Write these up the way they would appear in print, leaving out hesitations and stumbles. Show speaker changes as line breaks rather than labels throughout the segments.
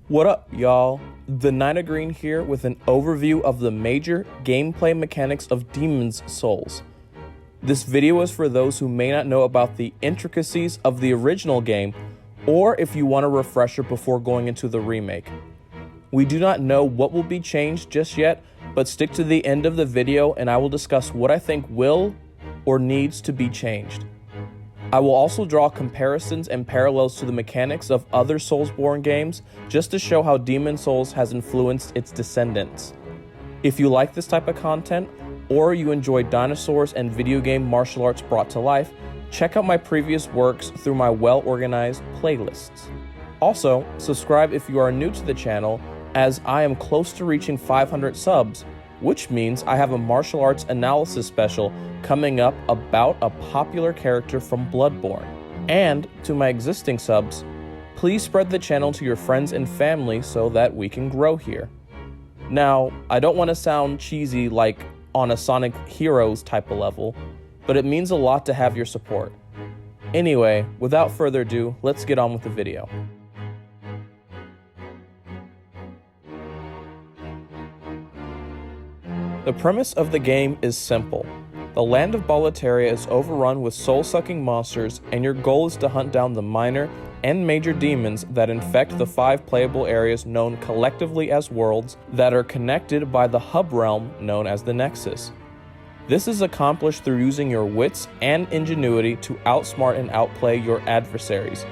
What up, y'all? The Nina Green here with an overview of the major gameplay mechanics of Demon's Souls. This video is for those who may not know about the intricacies of the original game, or if you want a refresher before going into the remake. We do not know what will be changed just yet, but stick to the end of the video and I will discuss what I think will or needs to be changed. I will also draw comparisons and parallels to the mechanics of other Soulsborne games just to show how Demon's Souls has influenced its descendants. If you like this type of content, or you enjoy dinosaurs and video game martial arts brought to life, check out my previous works through my well-organized playlists. Also, subscribe if you are new to the channel, as I am close to reaching 500 subs, which means I have a martial arts analysis special coming up about a popular character from Bloodborne. And to my existing subs, please spread the channel to your friends and family so that we can grow here. Now, I don't want to sound cheesy like on a Sonic Heroes type of level, but it means a lot to have your support. Anyway, without further ado, let's get on with the video. The premise of the game is simple. The land of Boletaria is overrun with soul-sucking monsters, and your goal is to hunt down the minor and major demons that infect the 5 playable areas known collectively as worlds that are connected by the hub realm known as the Nexus. This is accomplished through using your wits and ingenuity to outsmart and outplay your adversaries.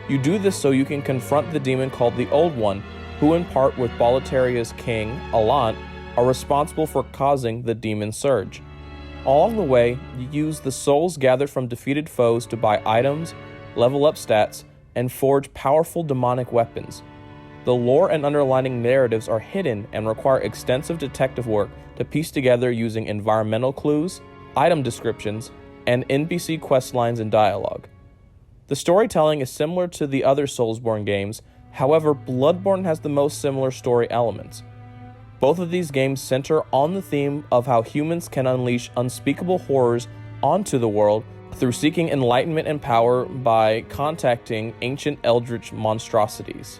You do this so you can confront the demon called the Old One, who in part with Boletaria's king, Alant, are responsible for causing the demon surge. Along the way, you use the souls gathered from defeated foes to buy items, level up stats, and forge powerful demonic weapons. The lore and underlying narratives are hidden and require extensive detective work to piece together using environmental clues, item descriptions, and NPC questlines and dialogue. The storytelling is similar to the other Soulsborne games, however, Bloodborne has the most similar story elements. Both of these games center on the theme of how humans can unleash unspeakable horrors onto the world through seeking enlightenment and power by contacting ancient eldritch monstrosities.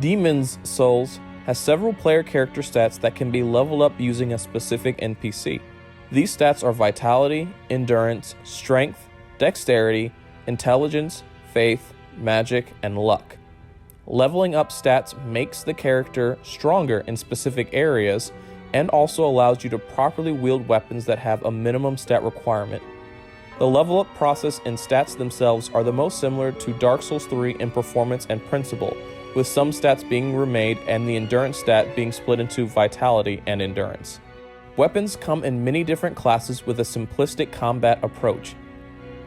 Demon's Souls has several player character stats that can be leveled up using a specific NPC. These stats are vitality, endurance, strength, dexterity, intelligence, faith, magic, and luck. Leveling up stats makes the character stronger in specific areas and also allows you to properly wield weapons that have a minimum stat requirement. The level up process and stats themselves are the most similar to Dark Souls 3 in performance and principle, with some stats being remade and the endurance stat being split into vitality and endurance. Weapons come in many different classes with a simplistic combat approach.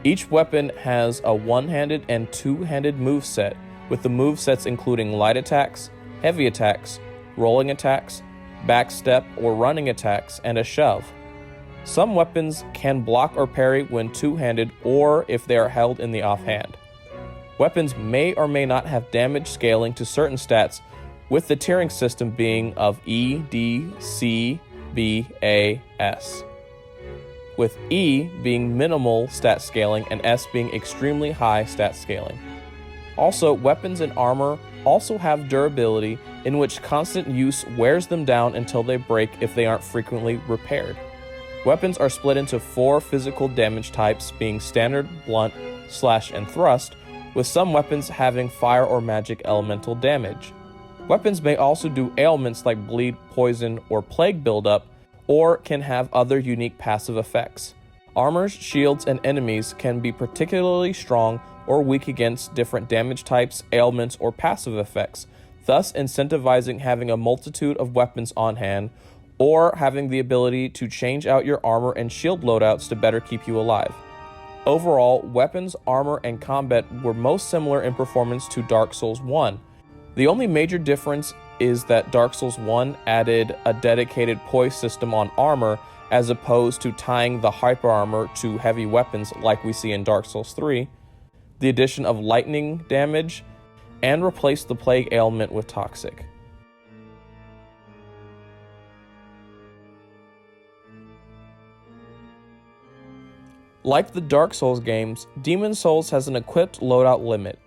Each weapon has a one-handed and two-handed moveset, with the movesets including light attacks, heavy attacks, rolling attacks, backstep or running attacks, and a shove. Some weapons can block or parry when two-handed or if they are held in the offhand. Weapons may or may not have damage scaling to certain stats, with the tiering system being of E, D, C, B, A, S. With E being minimal stat scaling and S being extremely high stat scaling. Also, weapons and armor also have durability, in which constant use wears them down until they break if they aren't frequently repaired. Weapons are split into 4 physical damage types, being standard, blunt, slash, and thrust, with some weapons having fire or magic elemental damage. Weapons may also do ailments like bleed, poison, or plague buildup, or can have other unique passive effects. Armors, shields, and enemies can be particularly strong or weak against different damage types, ailments, or passive effects, thus incentivizing having a multitude of weapons on hand, or having the ability to change out your armor and shield loadouts to better keep you alive. Overall, weapons, armor, and combat were most similar in performance to Dark Souls 1. The only major difference is that Dark Souls 1 added a dedicated poise system on armor as opposed to tying the hyper armor to heavy weapons like we see in Dark Souls 3, the addition of lightning damage, and replaced the plague ailment with toxic. Like the Dark Souls games, Demon Souls has an equipped loadout limit.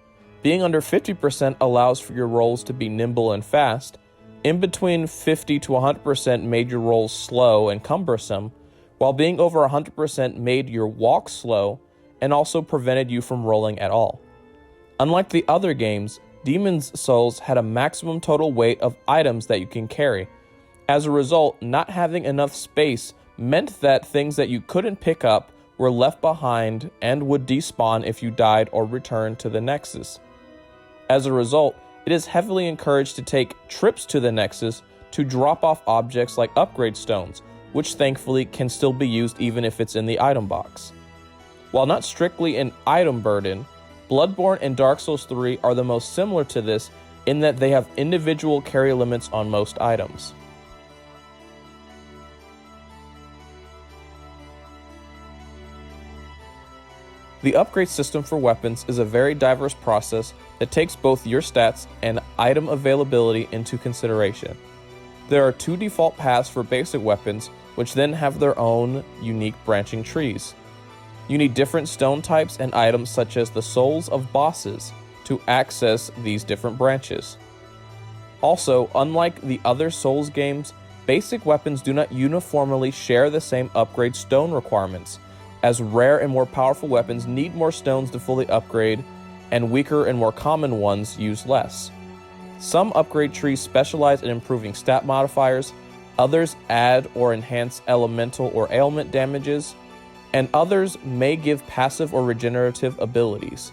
Being under 50% allows for your rolls to be nimble and fast. In between 50 to 100% made your rolls slow and cumbersome, while being over 100% made your walk slow and also prevented you from rolling at all. Unlike the other games, Demon's Souls had a maximum total weight of items that you can carry. As a result, not having enough space meant that things that you couldn't pick up were left behind and would despawn if you died or returned to the Nexus. As a result, it is heavily encouraged to take trips to the Nexus to drop off objects like upgrade stones, which thankfully can still be used even if it's in the item box. While not strictly an item burden, Bloodborne and Dark Souls 3 are the most similar to this in that they have individual carry limits on most items. The upgrade system for weapons is a very diverse process that takes both your stats and item availability into consideration. There are 2 default paths for basic weapons, which then have their own unique branching trees. You need different stone types and items such as the souls of bosses to access these different branches. Also, unlike the other Souls games, basic weapons do not uniformly share the same upgrade stone requirements, as rare and more powerful weapons need more stones to fully upgrade, and weaker and more common ones use less. Some upgrade trees specialize in improving stat modifiers, others add or enhance elemental or ailment damages, and others may give passive or regenerative abilities.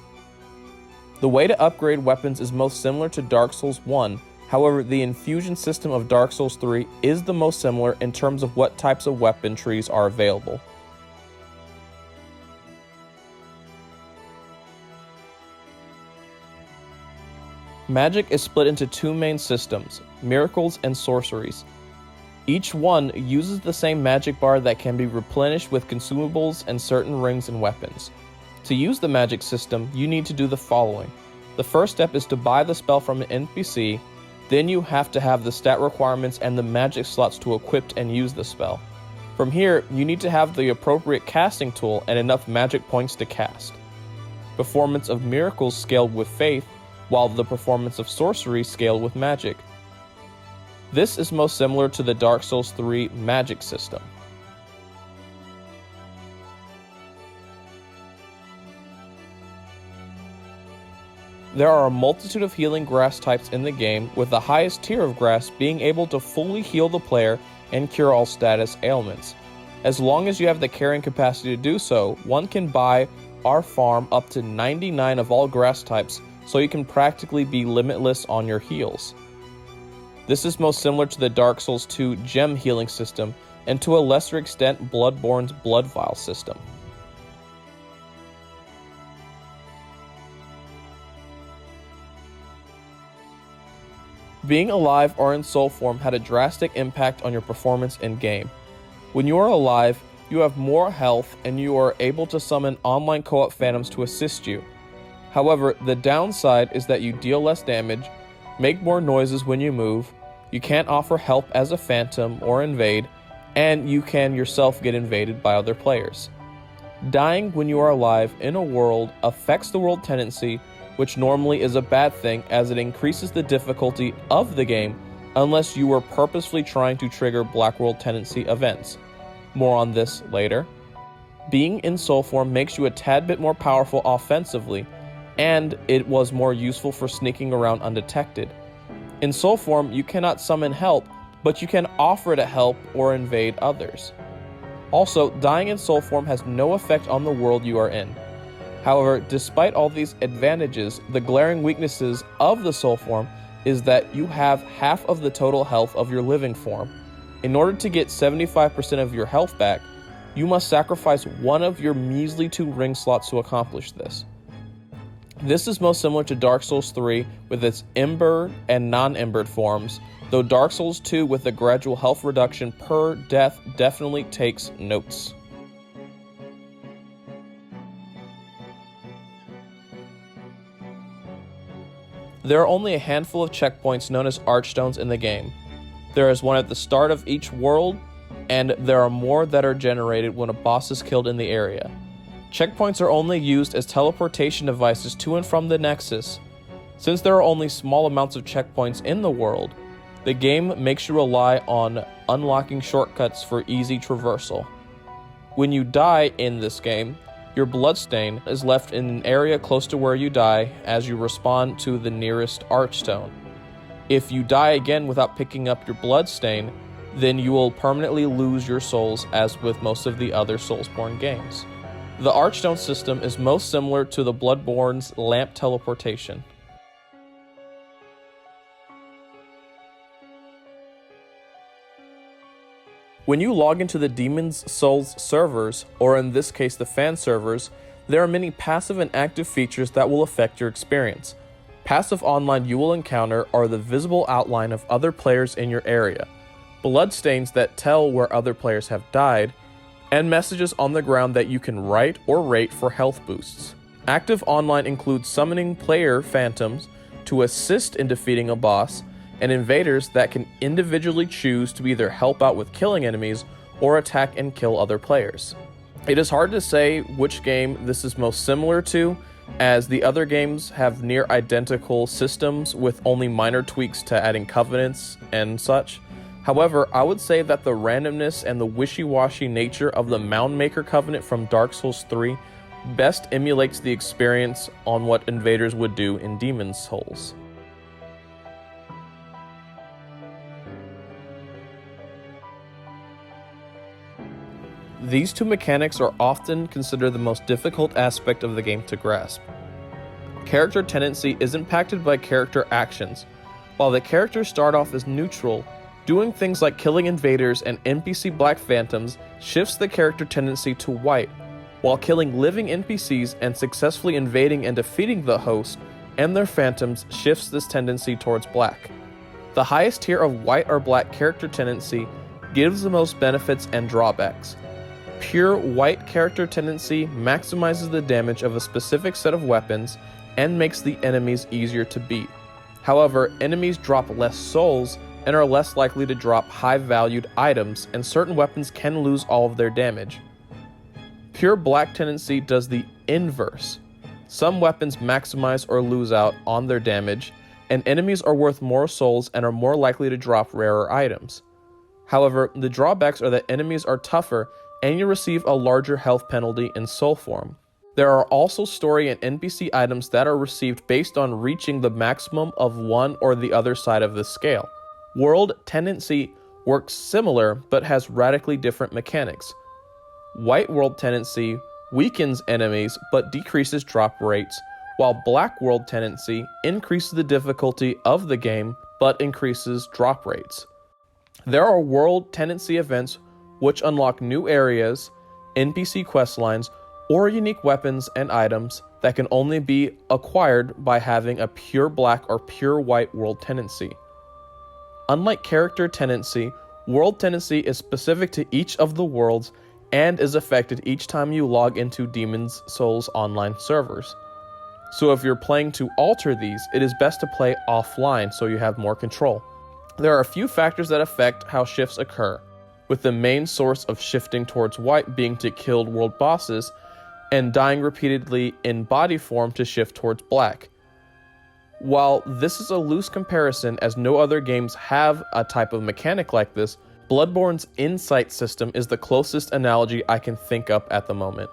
The way to upgrade weapons is most similar to Dark Souls 1, however, the infusion system of Dark Souls 3 is the most similar in terms of what types of weapon trees are available. Magic is split into 2 main systems, miracles and sorceries. Each one uses the same magic bar that can be replenished with consumables and certain rings and weapons. To use the magic system, you need to do the following. The first step is to buy the spell from an NPC, then you have to have the stat requirements and the magic slots to equip and use the spell. From here, you need to have the appropriate casting tool and enough magic points to cast. Performance of miracles scaled with faith, while the performance of sorcery scaled with magic. This is most similar to the Dark Souls 3 magic system. There are a multitude of healing grass types in the game, with the highest tier of grass being able to fully heal the player and cure all status ailments. As long as you have the carrying capacity to do so, one can buy or farm up to 99 of all grass types, so you can practically be limitless on your heals. This is most similar to the Dark Souls 2 gem healing system, and to a lesser extent Bloodborne's blood vial system. Being alive or in soul form had a drastic impact on your performance in-game. When you are alive, you have more health and you are able to summon online co-op phantoms to assist you. However, the downside is that you deal less damage, make more noises when you move, you can't offer help as a phantom or invade, and you can yourself get invaded by other players. Dying when you are alive in a world affects the world tendency, which normally is a bad thing as it increases the difficulty of the game unless you were purposefully trying to trigger Black World tendency events. More on this later. Being in soul form makes you a tad bit more powerful offensively, and it was more useful for sneaking around undetected. In soul form, you cannot summon help, but you can offer to help or invade others. Also, dying in soul form has no effect on the world you are in. However, despite all these advantages, the glaring weaknesses of the soul form is that you have half of the total health of your living form. In order to get 75% of your health back, you must sacrifice one of your measly 2 ring slots to accomplish this. This is most similar to Dark Souls 3 with its embered and non-embered forms, though Dark Souls 2 with a gradual health reduction per death definitely takes notes. There are only a handful of checkpoints known as archstones in the game. There is one at the start of each world, and there are more that are generated when a boss is killed in the area. Checkpoints are only used as teleportation devices to and from the Nexus. Since there are only small amounts of checkpoints in the world, the game makes you rely on unlocking shortcuts for easy traversal. When you die in this game, your bloodstain is left in an area close to where you die as you respawn to the nearest archstone. If you die again without picking up your bloodstain, then you will permanently lose your souls, as with most of the other Soulsborne games. The archstone system is most similar to the Bloodborne's lamp teleportation. When you log into the Demon's Souls servers, or in this case the fan servers, there are many passive and active features that will affect your experience. Passive online you will encounter are the visible outline of other players in your area, bloodstains that tell where other players have died, and messages on the ground that you can write or rate for health boosts. Active online includes summoning player phantoms to assist in defeating a boss, and invaders that can individually choose to either help out with killing enemies or attack and kill other players. It is hard to say which game this is most similar to, as the other games have near identical systems with only minor tweaks to adding covenants and such. However, I would say that the randomness and the wishy-washy nature of the Mound Maker Covenant from Dark Souls 3 best emulates the experience on what invaders would do in Demon's Souls. These two mechanics are often considered the most difficult aspect of the game to grasp. Character tendency is impacted by character actions. While the characters start off as neutral, doing things like killing invaders and NPC Black Phantoms shifts the character tendency to white, while killing living NPCs and successfully invading and defeating the host and their phantoms shifts this tendency towards black. The highest tier of white or black character tendency gives the most benefits and drawbacks. Pure white character tendency maximizes the damage of a specific set of weapons and makes the enemies easier to beat. However, enemies drop less souls and are less likely to drop high-valued items, and certain weapons can lose all of their damage. Pure black tendency does the inverse. Some weapons maximize or lose out on their damage, and enemies are worth more souls and are more likely to drop rarer items. However, the drawbacks are that enemies are tougher and you receive a larger health penalty in soul form. There are also story and NPC items that are received based on reaching the maximum of one or the other side of the scale. World tendency works similar but has radically different mechanics. White world tendency weakens enemies but decreases drop rates, while black world tendency increases the difficulty of the game but increases drop rates. There are world tendency events which unlock new areas, NPC questlines, or unique weapons and items that can only be acquired by having a pure black or pure white world tendency. Unlike character tendency, world tendency is specific to each of the worlds and is affected each time you log into Demon's Souls online servers. So if you're playing to alter these, it is best to play offline so you have more control. There are a few factors that affect how shifts occur, with the main source of shifting towards white being to kill world bosses, and dying repeatedly in body form to shift towards black. While this is a loose comparison as no other games have a type of mechanic like this, Bloodborne's insight system is the closest analogy I can think up at the moment.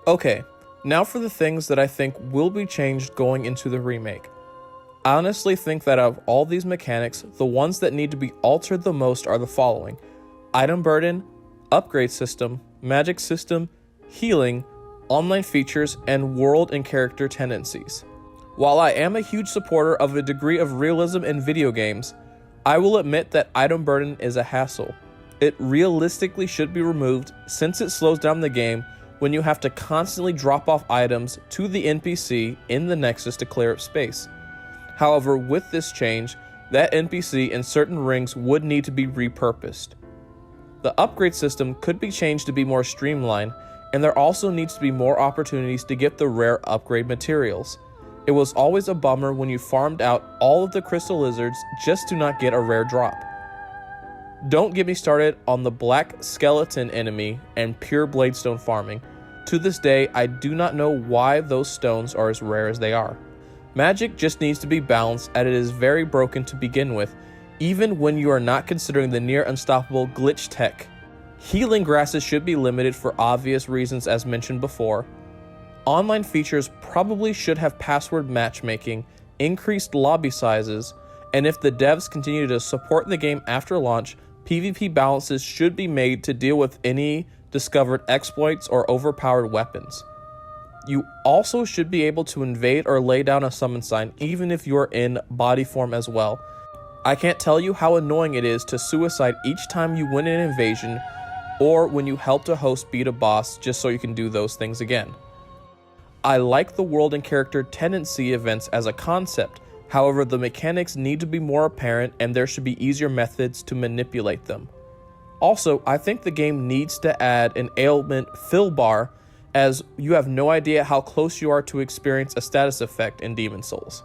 Okay, now for the things that I think will be changed going into the remake. I honestly think that out of all these mechanics, the ones that need to be altered the most are the following: item burden, upgrade system, magic system, healing, online features, and world and character tendencies. While I am a huge supporter of a degree of realism in video games, I will admit that item burden is a hassle. It realistically should be removed since it slows down the game when you have to constantly drop off items to the NPC in the Nexus to clear up space. However, with this change, that NPC in certain rings would need to be repurposed. The upgrade system could be changed to be more streamlined, and there also needs to be more opportunities to get the rare upgrade materials. It was always a bummer when you farmed out all of the crystal lizards just to not get a rare drop. Don't get me started on the black skeleton enemy and pure bladestone farming. To this day, I do not know why those stones are as rare as they are. Magic just needs to be balanced, as it is very broken to begin with, even when you are not considering the near unstoppable glitch tech. Healing grasses should be limited for obvious reasons as mentioned before. Online features probably should have password matchmaking, increased lobby sizes, and if the devs continue to support the game after launch, PvP balances should be made to deal with any discovered exploits or overpowered weapons. You also should be able to invade or lay down a summon sign even if you are in body form as well. I can't tell you how annoying it is to suicide each time you win an invasion or when you help a host beat a boss just so you can do those things again. I like the world and character tendency events as a concept, however the mechanics need to be more apparent and there should be easier methods to manipulate them. Also, I think the game needs to add an ailment fill bar, as you have no idea how close you are to experience a status effect in Demon Souls.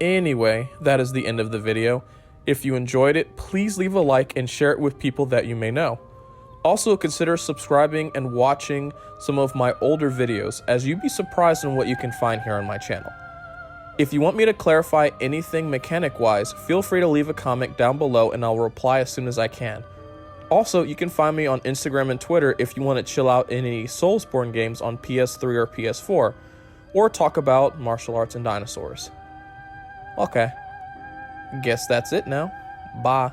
Anyway, that is the end of the video. If you enjoyed it, please leave a like and share it with people that you may know. Also, consider subscribing and watching some of my older videos, as you'd be surprised in what you can find here on my channel. If you want me to clarify anything mechanic-wise, feel free to leave a comment down below and I'll reply as soon as I can. Also, you can find me on Instagram and Twitter if you want to chill out in any Soulsborne games on PS3 or PS4, or talk about martial arts and dinosaurs. Okay, guess that's it now. Bye.